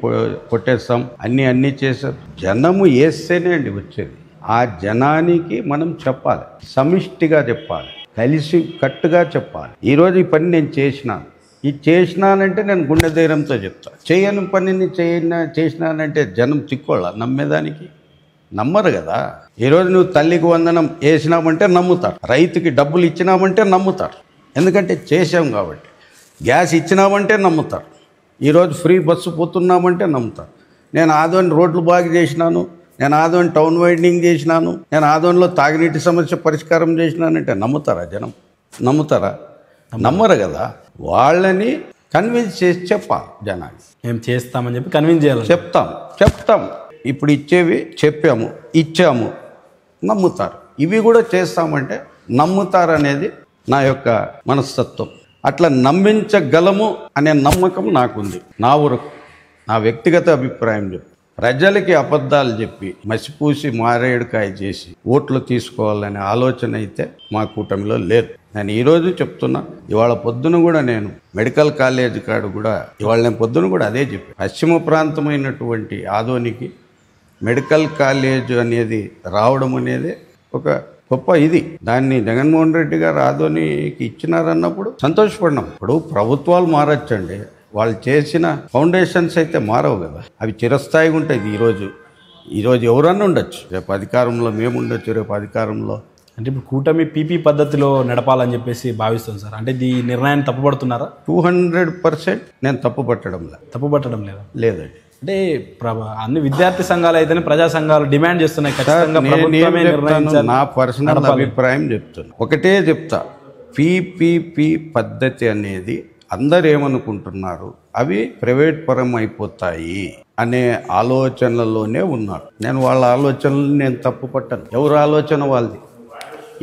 కొట్టేస్తాం, అన్నీ చేస్తాం. జనము వేస్తేనే అండి వచ్చేది. ఆ జనానికి మనం చెప్పాలి, సమిష్టిగా చెప్పాలి, కలిసి కట్టుగా చెప్పాలి. ఈరోజు ఈ పని నేను చేసినాను, ఇది చేసినానంటే నేను గుండె ధైర్యంతో చెప్తాను. చేయని పనిని చేసినానంటే జనం తిక్కోళ్ళ నమ్మేదానికి నమ్మరు కదా. ఈరోజు నువ్వు తల్లికి వందనం వేసినామంటే నమ్ముతారు, రైతుకి డబ్బులు ఇచ్చినామంటే నమ్ముతారు, ఎందుకంటే చేసాం కాబట్టి. గ్యాస్ ఇచ్చినామంటే నమ్ముతారు, ఈరోజు ఫ్రీ బస్సు పోతున్నామంటే నమ్ముతారు. నేను ఆదోని రోడ్లు బాగా చేసినాను, నేను ఆదోని టౌన్ వైడనింగ్ చేసినాను, నేను ఆదోనిలో తాగునీటి సమస్య పరిష్కారం చేసినానంటే నమ్ముతారా జనం? నమ్ముతారా? నమ్మరు కదా. వాళ్ళని కన్విన్స్ చేసి చెప్పాలి జనాన్ని. మేము చేస్తామని చెప్పి కన్విన్స్ చేయాలి. చెప్తాం. ఇప్పుడు ఇచ్చేవి చెప్పాము, ఇచ్చాము, నమ్ముతారు. ఇవి కూడా చేస్తామంటే నమ్ముతారనేది నా యొక్క మనస్తత్వం. అట్లా నమ్మించగలము అనే నమ్మకం నాకుంది. నా వరకు నా వ్యక్తిగత అభిప్రాయం చెప్పి ప్రజలకి అబద్ధాలు చెప్పి మసిపూసి మారేడుకాయ చేసి ఓట్లు తీసుకోవాలనే ఆలోచన అయితే మా కూటమిలో లేదు. నేను ఈరోజు చెప్తున్నా, ఇవాళ పొద్దున కూడా నేను మెడికల్ కాలేజ్ కాడు కూడా ఇవాళ నేను పొద్దున కూడా అదే చెప్పి, పశ్చిమ ప్రాంతమైనటువంటి ఆదోనికి మెడికల్ కాలేజ్ అనేది రావడం అనేది ఒక గొప్ప ఇది. దాన్ని జగన్మోహన్ రెడ్డి గారు ఆదోనికి ఇచ్చినారన్నప్పుడు సంతోషపడినాం. ఇప్పుడు ప్రభుత్వాలు మారచ్చండి, వాళ్ళు చేసిన ఫౌండేషన్స్ అయితే మారవు కదా, అవి చిరస్థాయిగా ఉంటాయి. ఈరోజు ఎవరన్నా ఉండొచ్చు, రేపు అధికారంలో మేము ఉండొచ్చు, రేపు అధికారంలో అంటే ఇప్పుడు కూటమి పీపీ పద్ధతిలో నడపాలని చెప్పేసి భావిస్తుంది సార్. అంటే ఈ నిర్ణయాన్ని తప్పుపడుతున్నారా? 200% నేను తప్పుపట్టడం లేదా? లేదండి. అంటే అన్ని విద్యార్థి సంఘాలు అయితేనే ప్రజా సంఘాలు డిమాండ్ చేస్తున్నాయి ఖచ్చితంగా ప్రభుత్వమే నిర్ణయించాలి. నా పర్సనల్ అభిప్రాయం చెప్తున్నా, ఒకటే చెప్తా. పీపీపీ పద్ధతి అనేది అందరు ఏమనుకుంటున్నారు, అవి ప్రైవేట్ పరం అయిపోతాయి అనే ఆలోచనలలోనే ఉన్నారు. నేను వాళ్ళ ఆలోచనలు నేను తప్పు పట్టను, ఎవరి ఆలోచన వాళ్ళది.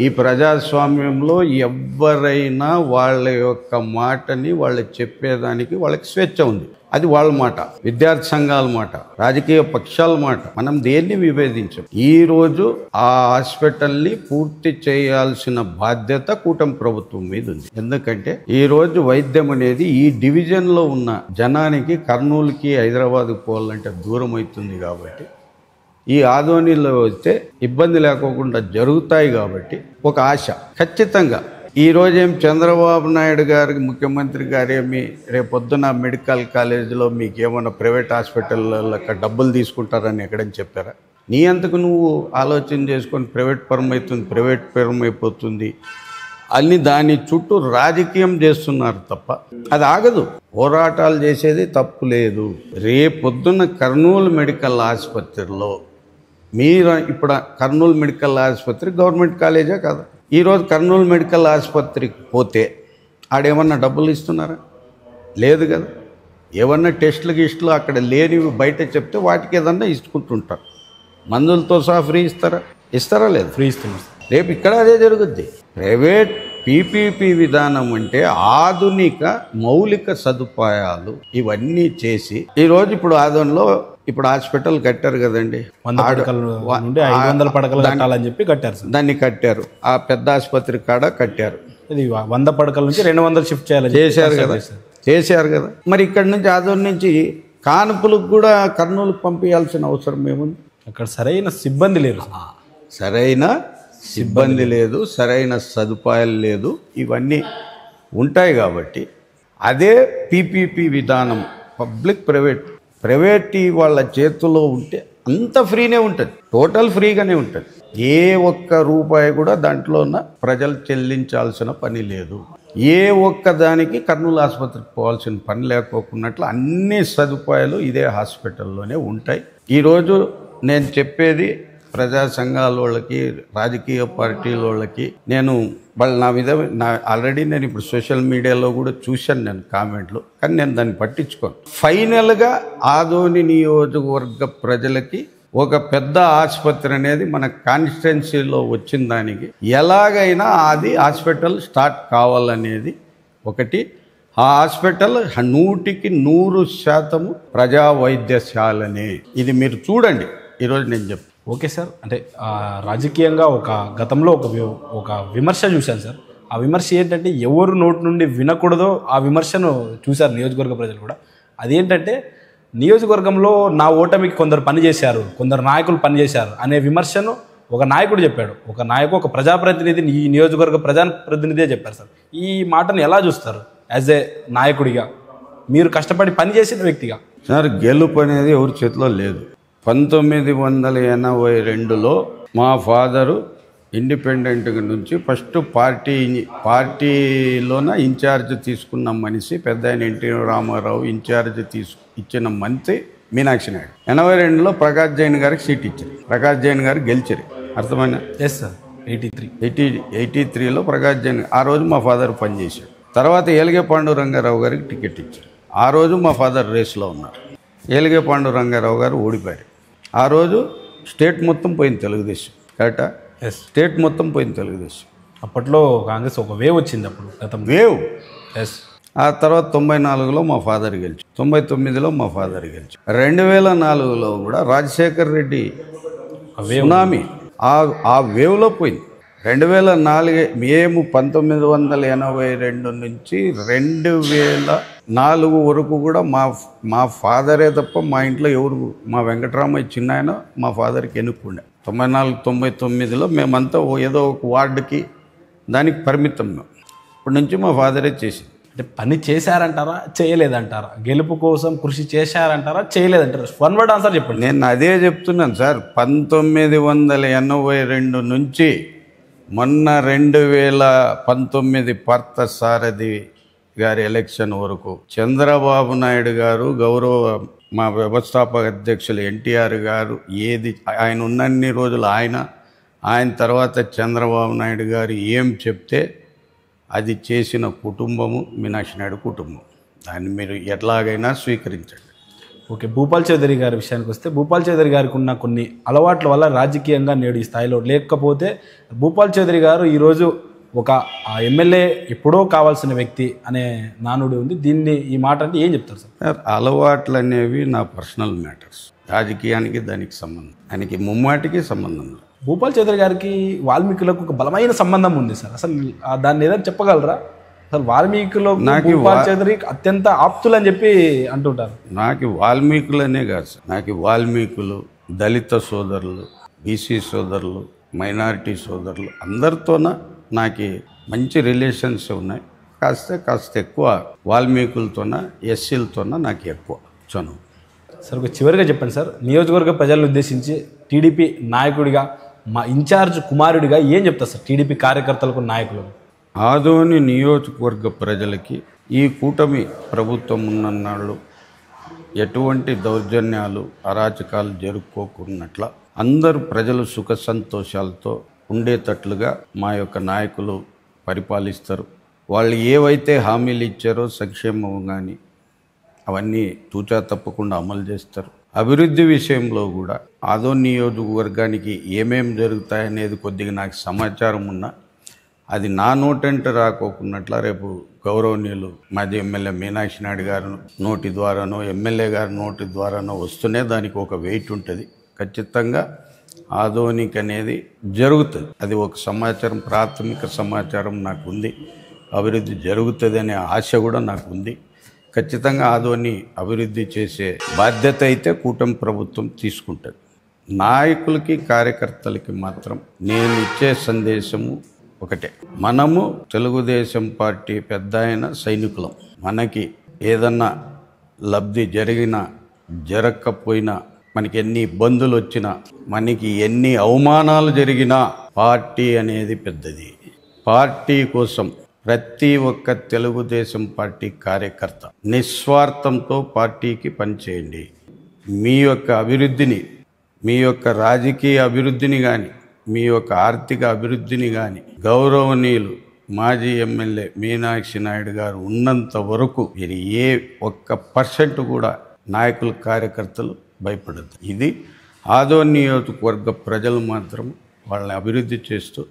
ఈ ప్రజాస్వామ్యంలో ఎవరైనా వాళ్ళ యొక్క మాటని వాళ్ళు చెప్పేదానికి వాళ్ళకి స్వేచ్ఛ ఉంది. అది వాళ్ళ మాట, విద్యార్థి సంఘాల మాట, రాజకీయ పక్షాల మాట. మనం దేన్ని విభేదించం. ఈరోజు ఆ హాస్పిటల్ని పూర్తి చేయాల్సిన బాధ్యత కూటమి ప్రభుత్వం మీద ఉంది. ఎందుకంటే ఈరోజు వైద్యం అనేది ఈ డివిజన్లో ఉన్న జనానికి కర్నూలుకి హైదరాబాద్కి పోవాలంటే దూరం అవుతుంది. కాబట్టి ఈ ఆదోనిలో వస్తే ఇబ్బంది లేకోకుండా జరుగుతాయి. కాబట్టి ఒక ఆశ ఖచ్చితంగా ఈరోజేం చంద్రబాబు నాయుడు గారికి ముఖ్యమంత్రి గారేమి రేపొద్దున మెడికల్ కాలేజీలో మీకు ఏమైనా ప్రైవేట్ హాస్పిటల్లో డబ్బులు తీసుకుంటారని ఎక్కడని చెప్పారా? నీ అంతకు నువ్వు ఆలోచన చేసుకొని ప్రైవేట్ పరం అయిపోతుంది అని దాని చుట్టూ రాజకీయం చేస్తున్నారు తప్ప అది ఆగదు. పోరాటాలు చేసేది తప్పు లేదు. రేపొద్దున కర్నూలు మెడికల్ ఆసుపత్రిలో ఇప్పుడు కర్నూలు మెడికల్ ఆసుపత్రి గవర్నమెంట్ కాలేజే కాదు. ఈరోజు కర్నూలు మెడికల్ ఆసుపత్రికి పోతే ఆడేమన్నా డబ్బులు ఇస్తున్నారా? లేదు కదా. ఏమన్నా టెస్టులు అక్కడ లేనివి బయట చెప్తే వాటికి ఏదన్నా ఇచ్చుకుంటుంటారు. మందులతో సహా ఫ్రీ ఇస్తారా? లేదు, ఫ్రీ ఇస్తున్నారు. రేపు ఇక్కడ అదే జరుగుద్ది. ప్రైవేట్ పీపీపీ విధానం అంటే ఆధునిక మౌలిక సదుపాయాలు ఇవన్నీ చేసి ఈరోజు ఇప్పుడు ఆదోనిలో ఇప్పుడు హాస్పిటల్ కట్టారు కదండి, 500 పడకలు కట్టాలని చెప్పి కట్టారు. దాన్ని కట్టారు. ఆ పెద్ద ఆసుపత్రి కాడ కట్టారు. ఇది 100 పడకల నుంచి 200 షిఫ్ట్ చేయాలని చేశారు కదా. మరి ఇక్కడ నుంచి ఆదోని నుంచి కాన్పులకు కూడా కర్నూలుకు పంపించాల్సిన అవసరం ఏముంది? అక్కడ సరైన సిబ్బంది లేరు. సరైన సిబ్బంది లేదు, సరైన సదుపాయాలు లేదు, ఇవన్నీ ఉంటాయి. కాబట్టి అదే పీపీపీ విధానం పబ్లిక్ ప్రైవేట్ వాళ్ళ చేతుల్లో ఉంటే అంత ఫ్రీనే ఉంటుంది, టోటల్ ఫ్రీగానే ఉంటుంది. ఏ ఒక్క రూపాయి కూడా దాంట్లో ఉన్న ప్రజలు చెల్లించాల్సిన పని లేదు. ఏ ఒక్క దానికి కర్నూలు ఆసుపత్రికి పోవాల్సిన పని లేకోకున్నట్లు అన్ని సదుపాయాలు ఇదే హాస్పిటల్లోనే ఉంటాయి. ఈరోజు నేను చెప్పేది ప్రజా సంఘాల వాళ్ళకి, రాజకీయ పార్టీల వాళ్ళకి, నేను వాళ్ళు ఆల్రెడీ నేను ఇప్పుడు సోషల్ మీడియాలో కూడా చూశాను నేను కామెంట్లు, కానీ నేను దాన్ని పట్టించుకోను. ఫైనల్గా ఆదోని నియోజకవర్గ ప్రజలకి ఒక పెద్ద ఆసుపత్రి అనేది మన కాన్స్టిట్యున్సీలో వచ్చిన దానికి ఎలాగైనా అది హాస్పిటల్ స్టార్ట్ కావాలనేది ఒకటి. ఆ హాస్పిటల్ 100% ప్రజా వైద్యశాలనే. ఇది మీరు చూడండి, ఈరోజు నేను చెప్తాను. ఓకే సార్, అంటే రాజకీయంగా గతంలో ఒక విమర్శ చూశాను సార్. ఆ విమర్శ ఏంటంటే ఎవరు నోటి నుండి వినకూడదో ఆ విమర్శను చూశారు నియోజకవర్గ ప్రజలు కూడా. అదేంటంటే నియోజకవర్గంలో నా ఓటమికి కొందరు పనిచేశారు, కొందరు నాయకులు పనిచేశారు అనే విమర్శను ఒక నాయకుడు చెప్పాడు. ఒక ప్రజాప్రతినిధి, ఈ నియోజకవర్గ ప్రజాప్రతినిధే చెప్పారు సార్. ఈ మాటను ఎలా చూస్తారు యాజ్ ఏ నాయకుడిగా, మీరు కష్టపడి పనిచేసిన వ్యక్తిగా? సార్, గెలుపు అనేది ఎవరి చేతిలో లేదు. 1982లో మా ఫాదరు ఇండిపెండెంట్ నుంచి ఫస్ట్ పార్టీలోన ఇన్ఛార్జ్ తీసుకున్న మనిషి పెద్ద ఆయన ఎన్టీ రామారావు ఇన్ఛార్జ్ ఇచ్చిన మంత్రి మీనాక్షి నాయుడు. 82లో ప్రకాష్ జైన్ గారికి సీట్ ఇచ్చారు, ప్రకాష్ జైన్ గారు గెలిచారు. అర్థమైనా? Yes sir. 83లో ప్రకాష్ జైన్ ఆ రోజు మా ఫాదర్ పనిచేశాడు. తర్వాత ఏలిగే పాండురంగారావు గారికి టికెట్ ఇచ్చారు. ఆ రోజు మా ఫాదర్ రేస్లో ఉన్నారు. ఏలిగే పాండురంగారావు గారు ఓడిపోయారు. ఆ రోజు స్టేట్ మొత్తం పోయింది తెలుగుదేశం. కరెక్టా? స్టేట్ మొత్తం పోయింది తెలుగుదేశం. అప్పట్లో కాంగ్రెస్ ఒక వేవ్ వచ్చింది, అప్పుడు గతం వేవ్. ఎస్. ఆ తర్వాత 94లో మా ఫాదర్ గెలిచి, 99లో మా ఫాదర్ గెలిచి, 2004లో కూడా రాజశేఖర్ రెడ్డి సునామీ ఆ వేవ్లో పోయింది. 2004 మేము 1982 నుంచి 2004 వరకు కూడా మా ఫాదరే తప్ప మా ఇంట్లో ఎవరు, మా వెంకటరామయ్య చిన్న ఆయన మా ఫాదర్కి ఎన్నుకుండే. 94-99లో మేమంతా ఏదో ఒక వార్డుకి దానికి పరిమితం. ఇప్పటి నుంచి మా ఫాదరే చేసింది. అంటే పని చేశారంటారా, చేయలేదంటారా? గెలుపు కోసం కృషి చేశారంటారా, చేయలేదంటారా? వన్ వర్డ్ ఆన్సర్ చెప్పండి. నేను అదే చెప్తున్నాను సార్. 1982 నుంచి మొన్న 2019 పార్థసారథి గారి ఎలక్షన్ వరకు చంద్రబాబు నాయుడు గారు, మా వ్యవస్థాపక అధ్యక్షులు ఎన్టీఆర్ గారు, ఆయన ఉన్నన్ని రోజులు ఆయన తర్వాత చంద్రబాబు నాయుడు గారు ఏం చెప్తే అది చేసిన కుటుంబము మీనాక్షి నాయుడు కుటుంబం. దాన్ని మీరు ఎట్లాగైనా స్వీకరించండి. ఓకే, భూపాల్ చౌదరి గారి విషయానికి వస్తే, భూపాల్ చౌదరి గారికి ఉన్న కొన్ని అలవాట్ల వల్ల రాజకీయంగా నేడు ఈ స్థాయిలో లేకపోతే, భూపాల్ చౌదరి గారు ఈరోజు ఒక ఎమ్మెల్యే ఎప్పుడో కావాల్సిన వ్యక్తి అనే నానుడి ఉంది. ఈ మాట అంటే ఏం చెప్తారు సార్? అలవాట్లు అనేవి నా పర్సనల్ మ్యాటర్స్. రాజకీయానికి దానికి సంబంధం, దానికి ముమ్మాటికి సంబంధం. భూపాల్ చౌదరి గారికి వాల్మీకులకు ఒక బలమైన సంబంధం ఉంది సార్. అసలు దాన్ని ఏదైనా చెప్పగలరా? అసలు వాల్మీకులు భూపాల్ చౌదరి అత్యంత ఆప్తులు అని చెప్పి అంటుంటారు. నాకు వాల్మీకులనే కాదు సార్, నాకు వాల్మీకులు, దళిత సోదరులు, బీసీ సోదరులు, మైనారిటీ సోదరులు అందరితోన నాకు మంచి రిలేషన్స్ ఉన్నాయి. కాస్త ఎక్కువ వాల్మీకులతోన, ఎస్సీలతోన నాకు ఎక్కువ చనువు. సార్, ఒక చివరిగా చెప్పండి సార్, నియోజకవర్గ ప్రజలను ఉద్దేశించి టీడీపీ నాయకుడిగా, మా ఇన్ఛార్జ్ కుమారుడిగా ఏం చెప్తారు సార్ టీడీపీ కార్యకర్తలకు, నాయకులకు? ఆదోని నియోజకవర్గ ప్రజలకి ఈ కూటమి ప్రభుత్వం ఉన్ననాళ్ళు ఎటువంటి దౌర్జన్యాలు, అరాచకాలు జరుపుకోకున్నట్ల అందరూ ప్రజలు సుఖ సంతోషాలతో ఉండేటట్లుగా మా యొక్క నాయకులు పరిపాలిస్తారు. వాళ్ళు ఏవైతే హామీలు ఇచ్చారో సంక్షేమం కానీ అవన్నీ తూచా తప్పకుండా అమలు చేస్తారు. అభివృద్ధి విషయంలో కూడా ఆదోని నియోజకవర్గానికి ఏమేం జరుగుతాయనేది కొద్దిగా నాకు సమాచారం ఉన్నా అది నా నోటంట రాకోకున్నట్ల రేపు గౌరవనీయులు మాజీ ఎమ్మెల్యే మీనాక్షి నాయుడు గారు నోటి ద్వారానో, ఎమ్మెల్యే గారి నోటి ద్వారానో వస్తూనే దానికి ఒక వెయిట్ ఉంటుంది. ఖచ్చితంగా ఆదోనికి అనేది జరుగుతుంది. అది ఒక సమాచారం, ప్రాథమిక సమాచారం నాకు ఉంది. అభివృద్ధి జరుగుతుంది అనే ఆశ కూడా నాకు ఉంది. ఖచ్చితంగా ఆదోని అభివృద్ధి చేసే బాధ్యత అయితే కూటమి ప్రభుత్వం తీసుకుంటుంది. నాయకులకి కార్యకర్తలకి మాత్రం నేను ఇచ్చే సందేశము ఒకటే, మనము తెలుగుదేశం పార్టీ పెద్ద అయిన సైనికులం. మనకి ఏదన్నా లబ్ధి జరిగినా జరగకపోయినా, మనకి ఎన్ని ఇబ్బందులు వచ్చినా, మనకి ఎన్ని అవమానాలు జరిగినా పార్టీ అనేది పెద్దది. పార్టీ కోసం ప్రతి ఒక్క తెలుగుదేశం పార్టీ కార్యకర్త నిస్వార్థంతో పార్టీకి పనిచేయండి. మీ యొక్క అభివృద్ధిని, మీ యొక్క రాజకీయ అభివృద్ధిని కానీ, మీ యొక్క ఆర్థిక అభివృద్ధిని కానీ గౌరవనీయులు మాజీ ఎమ్మెల్యే మీనాక్షి నాయుడు గారు ఉన్నంత వరకు మీరు ఏ ఒక్క % కూడా నాయకులు కార్యకర్తలు భయపడద్దు. ఇది ఆదోని నియోజకవర్గ ప్రజలు మాత్రం వాళ్ళని అభివృద్ధి చేస్తూ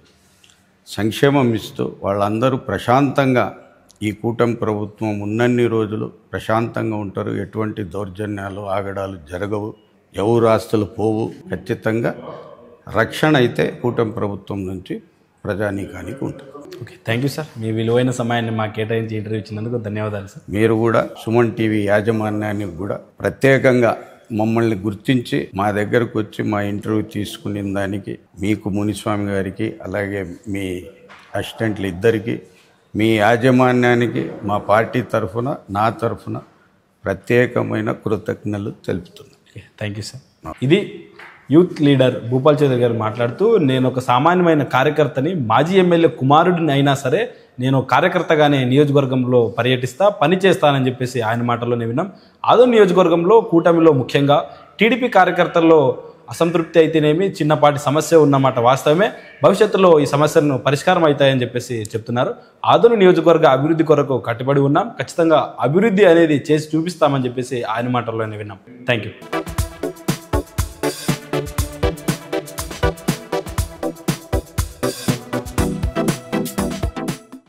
సంక్షేమం ఇస్తూ వాళ్ళందరూ ప్రశాంతంగా ఈ కూటమి ప్రభుత్వం ఉన్నన్ని రోజులు ప్రశాంతంగా ఉంటారు. ఎటువంటి దౌర్జన్యాలు ఆగడాలు జరగవు, ఎవరు ఆస్తులు పోవు. ఖచ్చితంగా రక్షణ అయితే కూటమి ప్రభుత్వం నుంచి ప్రజానీకానికి ఉంటుంది. Okay, thank you sir. మీ విలువైన సమయాన్ని మాకు కేటాయించి ఇంటర్వ్యూ ఇచ్చినందుకు ధన్యవాదాలు సార్. మీరు కూడా సుమన్ టీవీ యాజమాన్యానికి కూడా ప్రత్యేకంగా మమ్మల్ని గుర్తించి మా దగ్గరకు వచ్చి మా ఇంటర్వ్యూ తీసుకునే దానికి మీకు మునిస్వామి గారికి, అలాగే మీ అసిస్టెంట్లు ఇద్దరికి, మీ యాజమాన్యానికి మా పార్టీ తరఫున, నా తరఫున ప్రత్యేకమైన కృతజ్ఞతలు తెలుపుతున్నాను. Thank you sir. ఇది యూత్ లీడర్ భూపాల్ చౌదరి గారు మాట్లాడుతూ, నేను ఒక సామాన్యమైన కార్యకర్తని, మాజీ ఎమ్మెల్యే కుమారుడిని అయినా సరే నేను కార్యకర్తగానే నియోజకవర్గంలో పర్యటిస్తా, పని చేస్తానని చెప్పేసి ఆయన మాటల్లోనే విన్నాం. ఆదోని నియోజకవర్గంలో కూటమిలో ముఖ్యంగా టీడీపీ కార్యకర్తల్లో అసంతృప్తి అయితేనేమి, చిన్నపాటి సమస్య ఉన్నమాట వాస్తవమే. భవిష్యత్తులో ఈ సమస్యలను పరిష్కారం అవుతాయని చెప్పేసి చెప్తున్నారు. ఆదోని నియోజకవర్గ అభివృద్ధి కొరకు కట్టుబడి ఉన్నాం, ఖచ్చితంగా అభివృద్ధి అనేది చేసి చూపిస్తామని చెప్పేసి ఆయన మాటల్లోనే విన్నాం. Thank you.